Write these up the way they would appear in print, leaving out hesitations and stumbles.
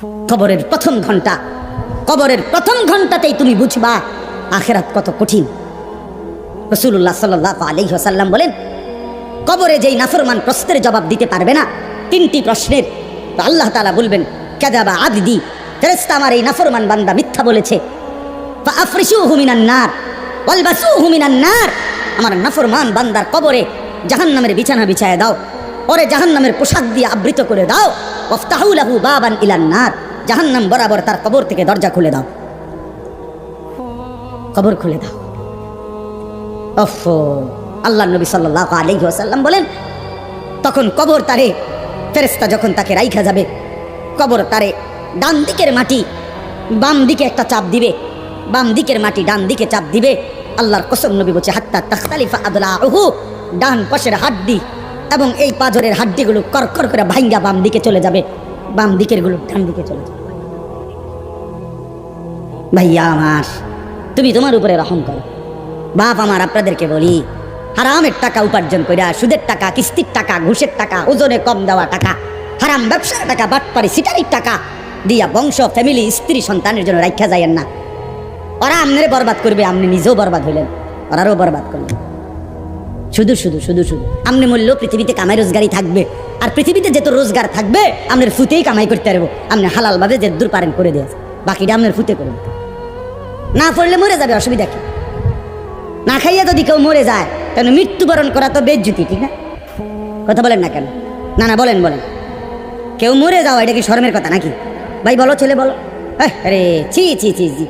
কবরের প্রথম ঘন্টা, কবরের প্রথম ঘন্টাতেই তুমি বুঝবা আখিরাত কত কঠিন। রাসূলুল্লাহ সাল্লাল্লাহু আলাইহি ওয়াসাল্লাম বলেন, কবরে যেই নাফরমান প্রশ্নের জবাব দিতে পারবে না, তিনটি প্রশ্নের, তো আল্লাহ তাআলা বলবেন কাযাবা আবদি, ফেরেশতা আমার এই নাফরমান বান্দা মিথ্যা বলেছে। ফাআফরিশুহু মিনান নার ওয়ালবাসুহু মিনান নার, আমার নাফরমান বান্দার কবরে জাহান্নামের বিছানা বিছায় দাও, ওরে জাহান্নামের পোশাক দিয়ে আবৃত করে দাও। ওয়াফতাহু লাহু বাবান ইলান নার, জাহান্নাম বরাবর তার কবর থেকে দরজা খুলে দাও, কবর খুলে দাও। ওফো, আল্লাহ নবী সাল্লাল্লাহু আলাইহি ওয়াসাল্লাম বলেন, তখন কবর তারে, ফেরেশতা যখন তাকে রাইখা যাবে, কবর তারে ডান দিকের মাটি বাম দিকে একটা চাপ দিবে, বাম দিকের মাটি ডান দিকে চাপ দিবে। আল্লাহর কসম নবী বলছে হাত্তা তাখতালিফা আদলাউহু, ডান পাশের হাড্ডি এবং এই পাজরের হাড্ডিগুলো করকর করে ভাঙ্গা বাম দিকে চলে যাবে, বাম দিকের গুলো ডান দিকে চলে যাবে। ভাইয়া আমার, তুমি তোমার উপরে রহম করো। বাপ আমার, আপনাদেরকে বলি, হারামের টাকা উপার্জন কইরা, সুদের টাকা, কিস্তির টাকা, ঘুষের টাকা, ওজনে কম দেওয়া টাকা, হারাম ব্যবসার টাকা, বাটপারি সিটারির টাকা দিয়া বংশ, ফ্যামিলি, স্ত্রী, সন্তানের জন্য রাখা যায়েন না। ওরা আমনে বরবাদ করবে, আপনি নিজেও বরবাদ হইলেন, ওরারও বরবাদ করলেন। শুধু শুধু শুধু শুধু আমনে মূল্য পৃথিবীতে কামাই রোজগারই থাকবে, আর পৃথিবীতে যত রোজগার থাকবে আপনার ফুতেই কামাই করতে পারবো। আপনি হালাল ভাবে যে দূর পারেন করে দিয়েছে, বাকিটা আপনার ফুতে করবেন। না পড়লে মরে যাবে, অসুবিধা কি? না খাইয়া যদি কেউ মরে যায় তাহলে মৃত্যুবরণ করা তো বেজ্জুতি, ঠিক না? কথা বলেন না কেন? না না, বলেন বলেন। কেউ মরে যাওয়া এটা কি শরমের কথা নাকি? ভাই বলো, ছেলে বলো। আরে ছি ছি ছি ছি,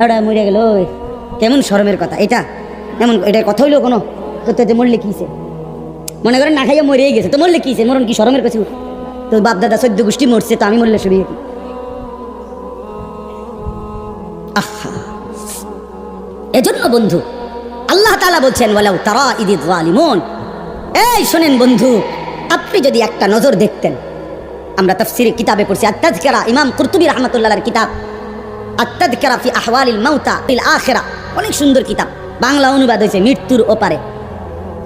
ওটা মরে গেল, কেমন শরমের কথা এটা? এমন এটার কথা হইলো কোনো? তো মরলে কিছে, মনে করেন না খাইয়া মরেই গেছে, তো মরলে কিছে, মরণ কি শরমের কাছে? তো বাপ দাদা 14 গোষ্ঠী মরছে, তো আমি মরলে শুনি কি? আহা, এজন্য বন্ধু আল্লাহ তাআলা বলছেন ওয়ালাউ তারা ইদিয যালিমুন, এই শোনেন বন্ধু, আপনি যদি একটা নজর দেখতেন। আমরা তাফসীরে কিতাবে পড়ছি, আত-তাযকিরা, ইমাম কুরতুবী রাহমাতুল্লাহর কিতাব আত-তাযকিরা ফি আহওয়ালিল মাউতা ফিল আখিরা, অনেক সুন্দর কিতাব, বাংলা অনুবাদ হয়েছে মৃত্যুর ওপারে।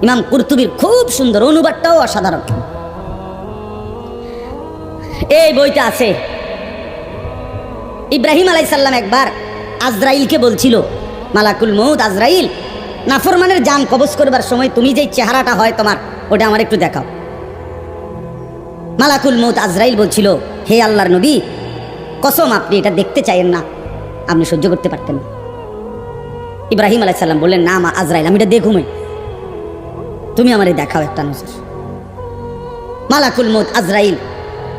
ইমাম কুরতুবীর খুব সুন্দর, অনুবাদটাও অসাধারণ। এই বইটা আছে, ইব্রাহিম আলাইহিস সালাম একবার আজরাইলকে বলছিল, মালাকুল মউত আজরাইল, নাফরমানের জান কবজ করবার সময় তুমি যেই চেহারাটা হয় তোমার, ওটা আমার একটু দেখাও। মালাকুল মউত আজরাইল বলছিল, হে আল্লাহর নবী, কসম আপনি এটা দেখতে চাইেন না, আপনি সহ্য করতে পারতেন না। ইব্রাহিম আলাইহিস সালাম বললেন, না মা আজরাইল, আমি এটা দেখুমই, তুমি আমারে দেখাও একটা নজর। মালাকুল মউত আজরাইল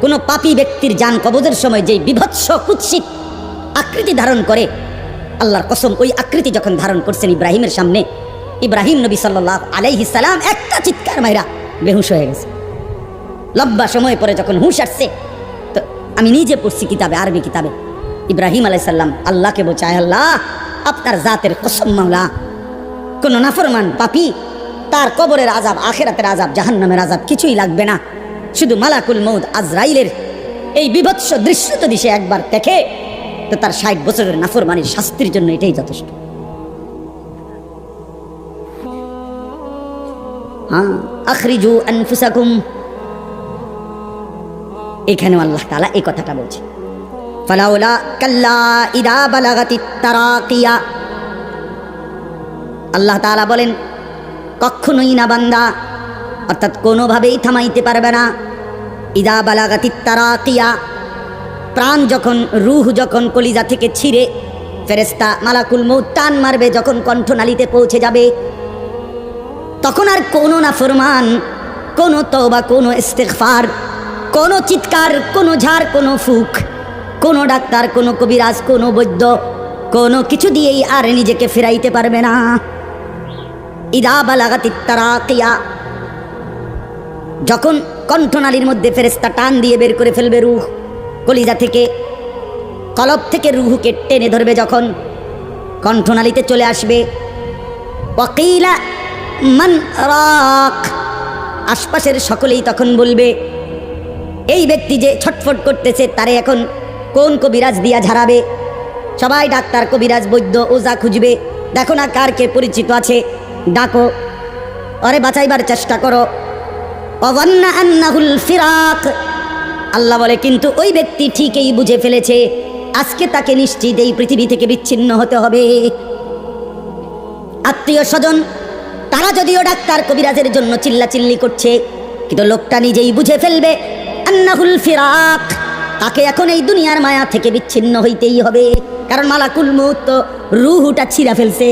কোনো পাপী ব্যক্তির জান কবজের সময় যেই বিভৎস কুৎসিত আকৃতি ধারণ করে, আল্লাহর কসম ওই আকৃতি যখন ধারণ করছেন ইব্রাহিমের সামনে, ইব্রাহিম নবী সাল্লাল্লাহু আলাইহিস সালাম একটা চিৎকার মাইরা বেহুশ হয়ে গেছে। লম্বা সময় পরে যখন হুঁশ আসছে, তো আমি নিজে পড়ছি কিতাবে, আরবি কিতাবে, ইব্রাহিম আলাইহিস সালাম আল্লাহকে বলছে, আল্লাহ আপনার জাতের কসম মাওলা, কোন নাফরমান পাপী তার কবরের আযাব, আখিরাতের আযাব, জাহান্নামের আযাব কিছুই লাগবে না, শুধু মালাকুল মউত আজরাইলের এই বিভৎস দৃশ্য যদি সে একবার দেখে, তো তার 60 বছরের নাফরমানির শাস্তির জন্য এটাই যথেষ্ট। হ্যাঁ, আখরিজু আনফুসাকুম, এখানেও আল্লাহ তাআলা এই কথাটা বলছে, ফালাউলা কাল্লা ইদা বালাগাতিত তারাকিয়া। আল্লাহ তাআলা বলেন, কখনোই না বান্দা, অর্থাৎ কোনোভাবেই থামাইতে পারবে না, ইদা বালাগাতিত তারাকিয়া, প্রাণ যখন, রূহ যখন কলিজা থেকে ছিঁড়ে ফেরেশতা মালাকুল মউত টান মারবে, যখন কণ্ঠনালীতে পৌঁছে যাবে, তখন আর কোনো নাফরমান, কোনো তওবা, কোনো ইস্তিগফার, কোনো চিৎকার, কোনো ঝাড়, কোনো ফুক, কোনো ডাক্তার, কোনো কবিরাজ, কোনো বৈদ্য, কোনো কিছু দিয়েই আর নিজেকে ফেরাইতে পারবে না। ইদা বালাগাতিত তারাকিয়া, যখন কণ্ঠনালীর মধ্যে ফেরেশতা টান দিয়ে বের করে ফেলবে রূহ, কলিজা থেকে, কলব থেকে রূহকে টেনে ধরবে, যখন কণ্ঠনালীতে চলে আসবে, ওয়াকিলা মান রাক, আশপাশের সকলেই তখন বলবে, এই ব্যক্তি যে ছটফট করতেছে তারে এখন কোন কবিরাজ দিয়া ঝাড়াবে? সবাই ডাক্তার, কবিরাজ, বৈদ্য, ওজা খুঁজবে, দেখো না কার কে পরিচিত আছে, ডাকো, আরে বাঁচাইবার চেষ্টা করো। ওয়ান্না আন্নাহুল ফিরাক, আল্লাহ বলে কিন্তু ওই ব্যক্তি ঠিকই বুঝে ফেলেছে আজকে তাকে নিশ্চিত এই পৃথিবী থেকে বিচ্ছিন্ন হতে হবে। আত্মীয় স্বজন তারা যদিও ডাক্তার কবিরাজের জন্য চিল্লাচিল্লি করছে, কিন্তু লোকটা নিজেই বুঝে ফেলবে আন্নাহুল ফিরাক, তাকে এখন এই দুনিয়ার মায়া থেকে বিচ্ছিন্ন হইতেই হবে। কারণ মালাকুল মউত তো রূহটা ছিঁড়া ফেলছে,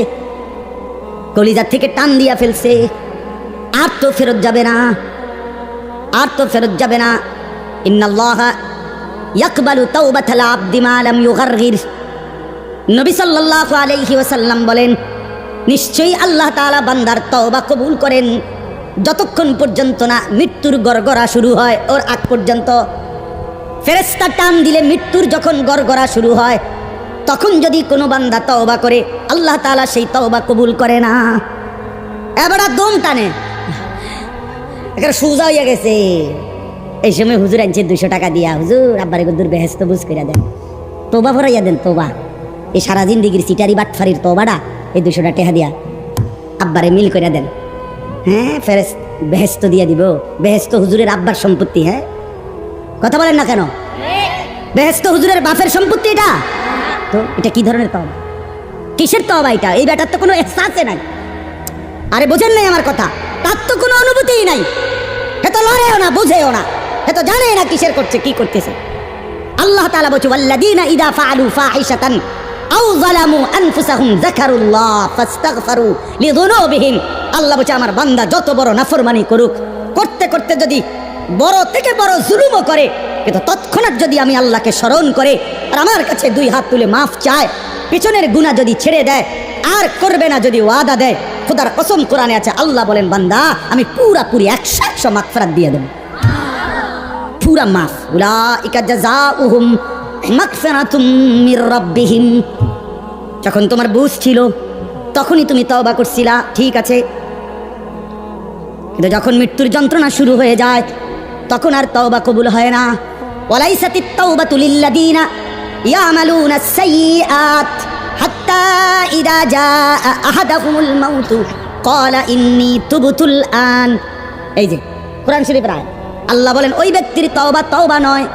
কলিজার থেকে টান দিয়া ফেলছে, আর তো ফেরত যাবে না, আর তো ফেরত যাবে না। ইন্নাল্লাহা ইয়াকবালু তাওবাতাল আবদি মা লাম ইউগারগির। নবী সাল্লাল্লাহু আলাইহি ওয়াসাল্লাম বলেন, নিশ্চয়ই আল্লাহ তাআলা বান্দার তওবা কবুল করেন যতক্ষণ পর্যন্ত না মৃত্যুর গড়গড়া শুরু হয়, ওর আগ পর্যন্ত। ফেরেশতা টান দিলে মৃত্যুর যখন গড়গড়া শুরু হয় তখন যদি কোনো বান্দা তওবা করে আল্লাহ তাআলা সেই তওবা কবুল করে না। এবার দম টানে, এখানে সোজা হইয়া গেছে। এই সময় হুজুর আনছে 200 টাকা দিয়া, হুজুর আব্বারে গুদ্দুর বেহেস্ত বুঝ করে দেন, তোবা ভরাইয়া দেন, তোবা। এই সারা জিন্দিগির সিটারি বাটফারির তোবাটা এই 200 টাকা দিয়া আব্বারে মিল করে দেন। হ্যাঁ ফেরেস বেহেস্ত দিয়া দিব। বেহেস্ত হুজুরের আব্বার সম্পত্তি। হ্যাঁ কথা বলেন না কেন? বেহেস্ত হুজুরের বাপের সম্পত্তি এটা। তো এটা কি ধরনের তওবা? কিসের তওবা এটা? এই ব্যাটার তো কোনো এহসাসে নাই। আরে বোঝেন নাই আমার কথা? তার তো কোনো অনুভূতিই নাই, হে তো লড়েও না, বুঝেও না, হে তো জানে না কিসের করছে, কি করতেছে। আল্লাহ তাআলা বলছে ওয়াল্লাযীনা ইযা ফাআলু ফাহিশাতান আও যালামু আনফুসাহুম যাকারুল্লাহ ফাস্তাগফারু লিযুনুবিহিম। আল্লাহ বলছে আমার বান্দা যত বড় নাফরমানি করুক, করতে করতে যদি বড় থেকে বড় জুলুমও করে, কিন্তু তৎক্ষণাৎ যদি আমি আল্লাহকে স্মরণ করে আর আমার কাছে 2 হাত তুলে মাফ চায়, পিছনের গুনাহ যদি ছেড়ে দেয় আর করবে না যদি ওয়াদা দেয়, খোদার কসম কোরআনে আছে আল্লাহ বলেন বান্দা আমি পুরাপুরি 100% মাগফিরাত দিয়ে দেব, পুরা মাফ। উলাইকা জাযাউহুম মাগফিরাতুম মির রাব্বিহিম। যখন তোমার বুঝ ছিল তখনই তুমি তওবা করছিলা, ঠিক আছে, কিন্তু যখন মৃত্যুর যন্ত্রণা শুরু হয়ে যায় তখন আর তওবা কবুল হয় না। ওয়ালাইসাতিত তাওবাতু লিল্লাযীনা ইয়ামালুনাস সাইয়্যাত হাত্তা ইযা জাআ আহাদাহুমুল মাউতু ক্বালা ইন্নী তুবতুল আন। এই যে কোরআন শরীফের আয়াত। আল্লাহ বলেন ওই ব্যক্তির তওবা তওবা নয়,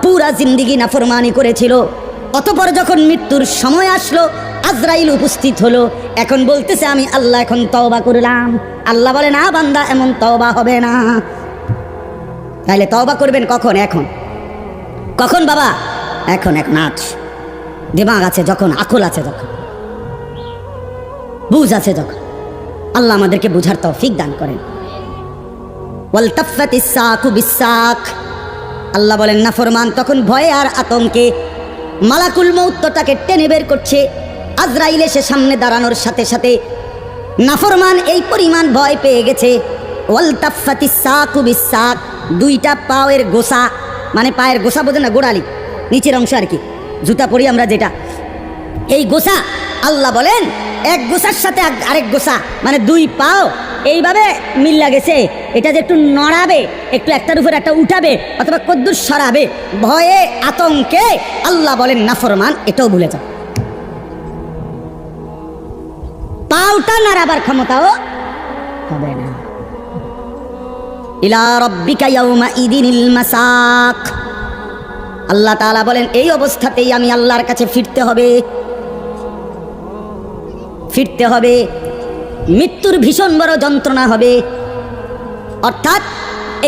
পুরা জিন্দেগি নাফরমানি করেছিল, অতঃপর যখন মৃত্যুর সময় আসলো আজরাইল উপস্থিত হলো, এখন বলতেছে আমি আল্লাহ এখন তওবা করলাম। আল্লাহ বলে না বান্দা এমন তওবা হবে না। তাহলে তওবা করবেন কখন? এখন। কখন বাবা? এখন। এখন আজ দিমাগ আছে যখন, আকল আছে যখন, বুঝ আছে যখন। আল্লাহ আমাদেরকে বুঝার তৌফিক দান করেন। ওয়ালতাফাতিস সাকু বিসাক। আল্লাহ বলেন নাফরমান তখন ভয়ে আর আতঙ্কে মালাকুল মউত তাকে টেনে বের করছে। আজরাইল এসে সামনে দাঁড়ানোর সাথে সাথে নাফরমান এই পরিমাণ ভয় পেয়ে গেছে। ওয়ালতাফাতিস সাকু বিসাক, 2টা পায়ের গোসা, মানে পায়ের গোসা বোঝেন না, গোড়ালি নিচের অংশ আর কি, জুতা পরি আমরা যেটা, এই গোসা আল্লাহ বলেন এক গোসার সাথে আরেক গোসা মানে 2 পাও এইভাবে মিল্লা গেছে। এটা যে একটু নড়াবে, একটু একটার উপর একটা উঠাবে অথবা কদ্দুর সরাবে, ভয়ে আতঙ্কে আল্লাহ বলেন নাফরমান এটাও ভুলে যাও। পাওটা নাড়াবার ক্ষমতাও হবে না। ইলা রাব্বিকা ইয়াউমা ইদিনিল মাসাক। আল্লাহ তাআলা বলেন এই অবস্থাতেই আমি আল্লাহর কাছে ফিরতে হবে, ফিরতে হবে। মৃত্যুর ভীষণ বড় যন্ত্রণা হবে। অর্থাৎ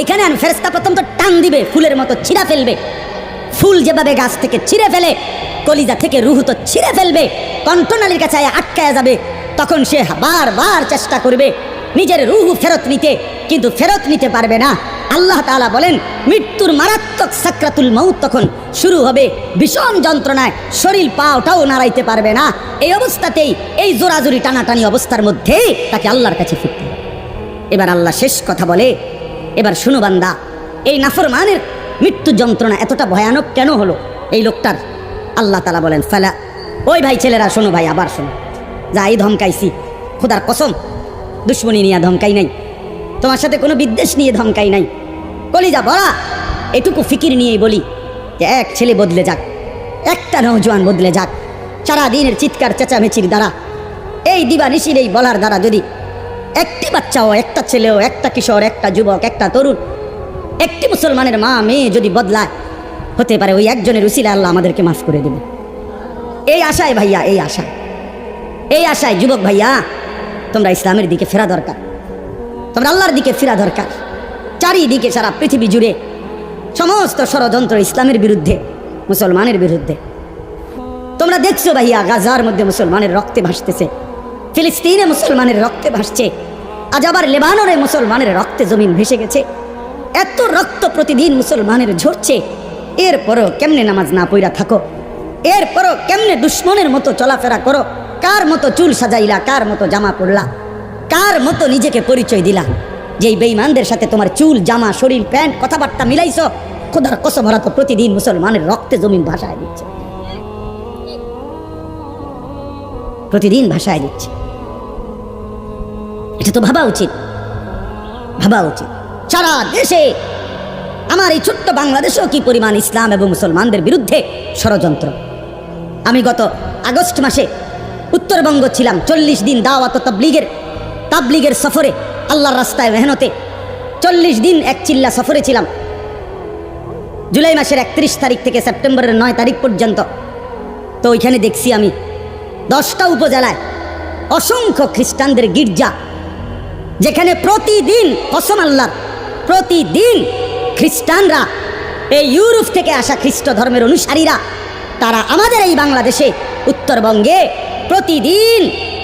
এখানে ফেরেশতা প্রথম তো টান দিবে, ফুলের মতো ছিঁড়া ফেলবে। ফুল যেভাবে গাছ থেকে ছিঁড়ে ফেলে, কলিজা থেকে রুহ তো ছিঁড়ে ফেলবে, কণ্ঠনালীর কাছে আটকায় যাবে। তখন সে বারবার চেষ্টা করবে নিজের রুহ ফেরত নিতে, কিন্তু ফেরত নিতে পারবে না। আল্লাহ তাআলা বলেন মৃত্যুর মারাত্মক সাকরাতুল মউত তখন শুরু হবে, ভীষণ যন্ত্রণায় শরীর পাওটাও নাড়াইতে পারবে না। এই অবস্থাতেই, এই জোরাজুরি টানাটানি অবস্থার মধ্যেই তাকে আল্লাহর কাছে ফিরতে হবে। এবার আল্লাহ শেষ কথা বলে, এবার শুনো বান্দা, এই নাফরমানের মৃত্যু যন্ত্রণা এতটা ভয়ানক কেন হলো এই লোকটার? আল্লাহ তাআলা বলেন ফালা, ওই ভাই ছেলেরা শোনো, ভাই আবার শোনো, যা এই ধমকাইছি, খোদার কসম দুশ্মনী নিয়ে ধমকাই নাই, তোমার সাথে কোনো বিদ্বেষ নিয়ে ধমকাই নাই, কলিজা ভরা এটুকু ফিকির নিয়েই বলি যে এক ছেলে বদলে যাক, একটা নওজোয়ান বদলে যাক, সারাদিনের চিৎকার চেঁচামেচির দ্বারা, এই দিবানিশির এই বলার দ্বারা যদি একটি বাচ্চাও, একটা ছেলেও, একটা কিশোর, একটা যুবক, একটা তরুণ, একটি মুসলমানের মা মেয়ে যদি বদলায়, হতে পারে ওই একজনের উসিলা আল্লাহ আমাদেরকে মাফ করে দেবে। এই আশায় ভাইয়া, এই আশায় যুবক ভাইয়া, তোমরা ইসলামের দিকে ফেরা দরকার, তোমরা আল্লাহর দিকে ফেরা দরকার। চারিদিকে সারা পৃথিবী জুড়ে সমস্ত ষড়যন্ত্র ইসলামের বিরুদ্ধে, মুসলমানের বিরুদ্ধে। তোমরা দেখছো ভাইয়া, গাজার মধ্যে মুসলমানের রক্তে ভাসতেছে, ফিলিস্তিনে মুসলমানের রক্তে ভাসছে, আজ আবার লেবাননে মুসলমানের রক্তে জমিন ভেসে গেছে। এত রক্ত প্রতিদিন মুসলমানের ঝরছে, এরপরও কেমনে নামাজ না পইরা থাকো, এরপরও কেমনে দুশ্মনের মতো চলাফেরা করো, কার মতো চুল সাজাইলা, কার মতো জামা পরলা, কার মতো নিজেকে পরিচয় দিলা, যেই বেঈমানদের সাথে তোমার চুল, জামা, শরীর, প্যান্ট, কথাবার্তা মিলাইছো, খোদার কসম ওরা তো প্রতিদিন মুসলমানের রক্তে জমিন ভাসায় দিচ্ছে, প্রতিদিন ভাসায় দিচ্ছে। এটা তো ভাবা উচিত, ভাবা উচিত। সারা দেশে, আমার এই ছোট্ট বাংলাদেশেও কি পরিমাণ ইসলাম এবং মুসলমানদের বিরুদ্ধে ষড়যন্ত্র। আমি গত আগস্ট মাসে উত্তরবঙ্গ ছিলাম, 40 দিন দাওয়াত তাবলিগের সফরে, আল্লাহর রাস্তায় মেহনতে 40 দিন এক চিল্লা সফরে ছিলাম। জুলাই মাসের 31 তারিখ থেকে সেপ্টেম্বরের 9 তারিখ পর্যন্ত। তো ওইখানে দেখছি আমি 10টা উপজেলায় অসংখ্য খ্রিস্টানদের গির্জা, যেখানে প্রতিদিন, কসম আল্লাহর, প্রতিদিন খ্রিস্টানরা, এই ইউরোপ থেকে আসা খ্রিস্ট ধর্মের অনুসারীরা, তারা আমাদের এই বাংলাদেশে উত্তরবঙ্গে প্রতিদিন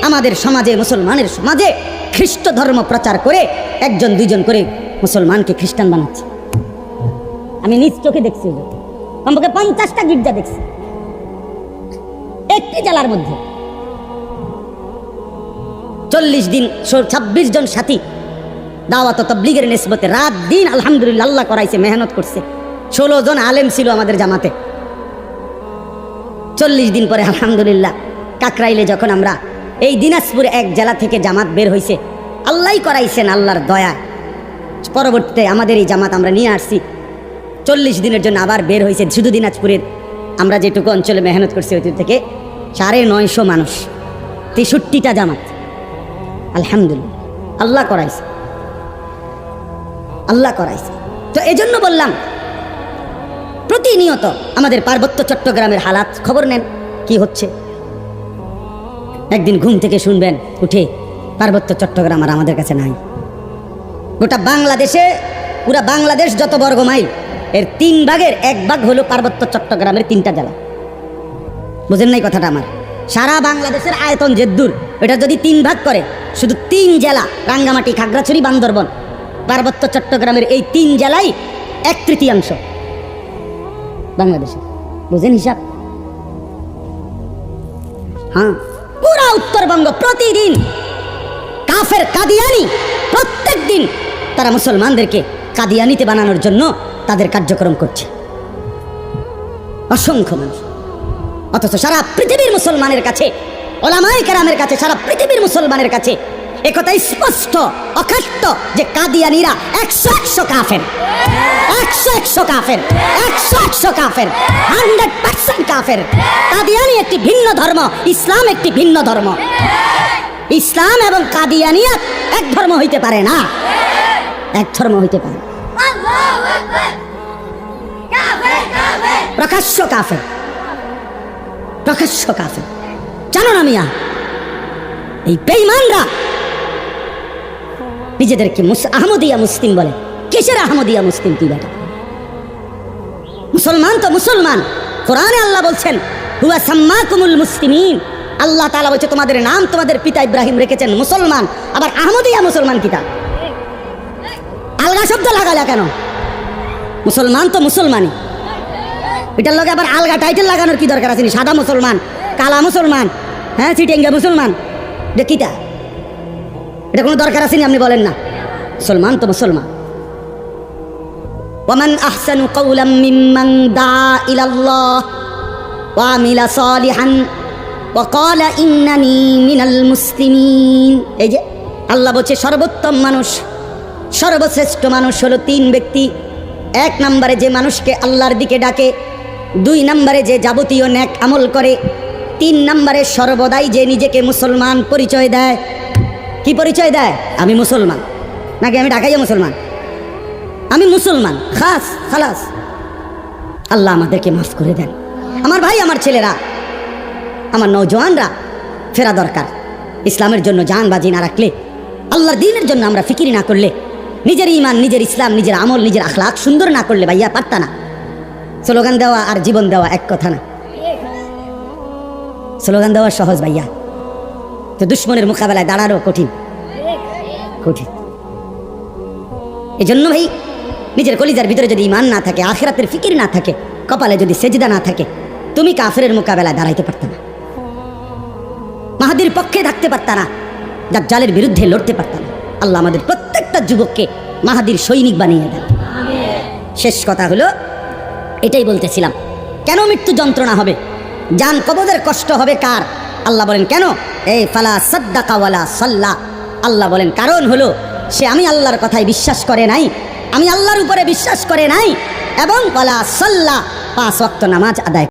আমাদের সমাজে, মুসলমানের সমাজে খ্রিস্ট ধর্ম প্রচার করে 1-2 করে মুসলমানকে খ্রিস্টান বানাচ্ছে। আমি নিজ চোখে দেখছি, কমপক্ষে 50টা গির্জা দেখছি একটি জেলার মধ্যে। 40 দিন 26 জন সাথী দাওয়াত তাবলীগের নিসবতে রাত দিন আলহামদুলিল্লাহ আল্লাহ করাইছে, মেহনত করছে। 16 জন আলেম ছিল আমাদের জামাতে। 40 দিন পরে আলহামদুলিল্লাহ কাকরাইলে যখন আমরা, এই দিনাজপুরে এক জেলা থেকে জামাত বের হয়েছে, আল্লাহই করাইছেন, আল্লাহর দয়া। পরবর্তীতে আমাদের এই জামাত আমরা নিয়ে আসছি, 40 দিনের জন্য আবার বের হয়েছে। শুধু দিনাজপুরের আমরা যেটুকু অঞ্চলে মেহনত করছি ওই থেকে 950 মানুষ, 63টা জামাত। আলহামদুলিল্লাহ আল্লাহ করাইছে, আল্লাহ করাইছে। তো এই জন্য বললাম, প্রতিনিয়ত আমাদের পার্বত্য চট্টগ্রামের হালাত খবর নেন কি হচ্ছে। একদিন ঘুম থেকে শুনবেন উঠে, পার্বত্য চট্টগ্রাম আর আমাদের কাছে নাই। গোটা বাংলাদেশে, পুরা বাংলাদেশ যত বর্গ মাইল, এর 3 ভাগের 1 ভাগ হলো পার্বত্য চট্টগ্রামের 3টা জেলা। বুঝেন নাই কথাটা আমার? সারা বাংলাদেশের আয়তন যে দূর, এটা যদি 3 ভাগ করে, শুধু 3 জেলা, রাঙ্গামাটি, খাগড়াছড়ি, বান্দরবন, পার্বত্য চট্টগ্রামের এই 3 জেলায় 1/3 বাংলাদেশে। বুঝেন হিসাব? হ্যাঁ, পুরা উত্তরবঙ্গ প্রতিদিন কাফের কাদিয়ানি, প্রত্যেক দিন তারা মুসলমানদেরকে কাদিয়ানিতে বানানোর জন্য তাদের কার্যক্রম করছে, অসংখ্য মানুষ। অথচ সারা পৃথিবীর মুসলমানের কাছে, ওলামায়ে কেরামের কাছে, সারা পৃথিবীর মুসলমানের কাছে একথা স্পষ্ট, অখাট্য যে কাদিয়ানিরা 100 কাফের, 100 কাফের, 100 কাফের, 100% কাফের। কাদিয়ানি একটি ভিন্ন ধর্ম, ইসলাম একটি ভিন্ন ধর্ম। ইসলাম এবং কাদিয়ানিয়াত এক ধর্ম হইতে পারে না, এক ধর্ম হইতে পারে। প্রকাশ্য কাফের, প্রকাশ্য কাফের। জানো না মিয়া, এই বেঈমানরা নিজেদেরকে আহমদিয়া মুসলিম বলে। কিসের আহমদিয়া মুসলিম? তুই বেটা মুসলমান তো মুসলমান। কোরআনে আল্লাহ বলছেন, হুয়া সাম্মাকুমুল মুসলিমিন। আল্লাহ তাআলা বলছে তোমাদের নাম তোমাদের পিতা ইব্রাহিম রেখেছেন মুসলমান। আবার আহমদিয়া মুসলমান কিতা? আলগা শব্দ লাগালা কেন? মুসলমান তো মুসলমানই, এটার লগে আবার আলগা টাইটেল লাগানোর কি দরকার আছে? সাদা মুসলমান, কালা মুসলমান, হ্যাঁ চিটেঙ্গা মুসলমান, এটা কিতা? এটা কোনো দরকার আছে? আপনি বলেন না, মুসলমান তো মুসলমান। ওয়ামান আহসানু কাওলাম মিম্মান দাআ ইলাল্লাহ ওয়া আমিলা সালিহান ওয়া ক্বালা ইন্নানি মিনাল মুসলিমিন। এই যে আল্লাহ বলছে সর্বোত্তম মানুষ, সর্বশ্রেষ্ঠ মানুষ হলো 3 ব্যক্তি। 1 নম্বরে যে মানুষকে আল্লাহর দিকে ডাকে, 2 নম্বরে যে যাবতীয় নেক আমল করে, 3 নম্বরে সর্বদাই যে নিজেকে মুসলমান পরিচয় দেয়। কি পরিচয় দেয়? আমি মুসলমান, নাকি আমি ঢাকাইয়া মুসলমান, আমি মুসলমান, খাস খালাস। আল্লাহ আমাদেরকে মাফ করে দেন। আমার ভাই, আমার ছেলেরা, আমার নওজওয়ানরা, ফেরা দরকার। ইসলামের জন্য জান বাজি না রাখলে, আল্লাহর দ্বীনের জন্য আমরা ফিকির না করলে, নিজের ইমান, নিজের ইসলাম, নিজের আমল, নিজের আখলাক সুন্দর না করলে ভাইয়া পারতা না। স্লোগান দেওয়া আর জীবন দেওয়া এক কথা না। স্লোগান দেওয়া সহজ ভাইয়া, তো দুশ্মনের মোকাবেলায় দাঁড়ানো কঠিন কঠিন। এই জন্য ভাই, নিজের কলিজার ভিতরে যদি ইমান না থাকে, আখিরাতের ফিকির না থাকে, কপালে যদি সেজদা না থাকে, তুমি কাফেরের মোকাবেলায় দাঁড়াইতে পারত না, মাহাদির পক্ষে থাকতে পারত না, দাজ্জালের বিরুদ্ধে লড়তে পারত না। আল্লাহ আমাদের প্রত্যেকটা যুবককে মাহাদির সৈনিক বানিয়ে দেন। শেষ কথা হলো এটাই বলতেছিলাম, কেন মৃত্যু যন্ত্রণা হবে, জান কবজের কষ্ট হবে কার? আল্লাহ বলেন কেন? এই ফালা সাদ্দাকা ওয়ালা সাল্লা। আল্লাহ বলেন কারণ হলো সে আমি আল্লাহর কথায় বিশ্বাস করে নাই, আমি আল্লাহর উপরে বিশ্বাস করে নাই, এবং ওয়ালা সাল্লা 5 ওয়াক্ত নামাজ আদায়